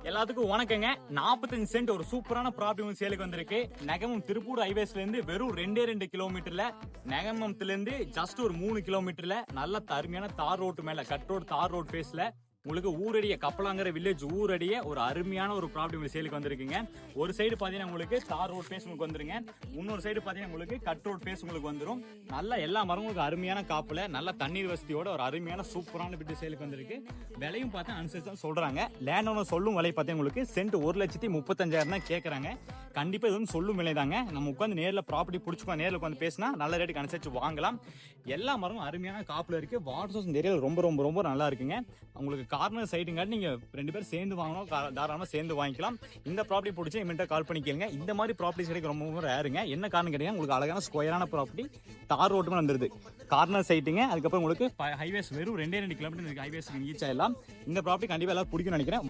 எல்லாத்துக்கும் வணக்கங்க. 45 சென்ட் ஒரு சூப்பரான ப்ராப்பர்ட்டி சேலுக்கு வந்திருக்கு. நெகமம் திருப்பூர் ஹைவேஸ்ல இருந்து வெறும் 2 கிலோமீட்டர்ல, நெகமத்துல இருந்து ஜஸ்ட் ஒரு 3 கிலோமீட்டர்ல நல்ல தருமையான தார் ரோட்டு மேல கட் ரோடு தார் ரோட் பேஸ்ல உங்களுக்கு ஊரடிய கப்பலாங்கிற வில்லேஜ் ஊரடிய ஒரு அருமையான ஒரு ப்ராப்பர்ட்டி உங்களுக்கு சேலுக்கு வந்திருக்குங்க. ஒரு சைடு பாத்தீங்கன்னா உங்களுக்கு தார் ரோட் பேஸ் உங்களுக்கு வந்துருங்க. இன்னொரு சைடு பாத்தீங்கன்னா உங்களுக்கு கட் ரோட் பேஸ் உங்களுக்கு வந்துரும். நல்ல எல்லா மரங்களும் அருமையான காப்புல நல்ல தண்ணீர் வசதியோட ஒரு அருமையான சூப்பரான வீட்டு சேலுக்கு வந்திருக்கு. விலையும் பார்த்தா அனுசரிச்சு சொல்றாங்க. லேண்ட் ஓனர் சொல்லும் விலை பார்த்தீங்கன்னா உங்களுக்கு சென்ட் 1,35,000 தான் கேட்கறாங்க. கண்டிப்பா இது வந்து சொல்லும் விலை தாங்க. நம்ம உட்காந்து நேரில் ப்ராப்பர்ட்டி பிடிச்சிக்கோ நேரில் உட்காந்து பேசினா நல்ல ரேட்டுக்கு அனுசரிச்சு வாங்கலாம். எல்லா மரமும் அருமையான காப்புல இருக்கு. வாட்டர் சோர்ஸ் இந்த ஏரியாவில் ரொம்ப ரொம்ப ரொம்ப நல்லா இருக்குங்க. உங்களுக்கு கார்னர் சைடுங்காட்டி நீங்க 2 பேரும் சேர்ந்து வாங்கணும், தாராளமா சேர்ந்து வாங்கிக்கலாம். இந்த ப்ராப்பர்ட்டி பிடிச்சி இமெண்டா கால் பண்ணி கேளுங்க. இந்த மாதிரி ப்ராப்பர்ட்டிஸ் கிடைக்க ரொம்ப ரேருங்க. என்ன காரணம் கேட்டீங்கன்னா உங்களுக்கு அழகான ஸ்கொயரான ப்ராப்பர்ட்டி தார் ரோட்டுமே வந்துருது. கார்னர் சைட்டுங்க. அதுக்கப்புறம் உங்களுக்கு ஹைவேஸ் வெறும் 2 கிலோமீட்டர் ஹைவேஸ் ரீச் ஆயிடலாம். இந்த ப்ராப்பர்ட்டி கண்டிப்பா எல்லாரும் பிடிக்கும்னு நினைக்கிறேன்.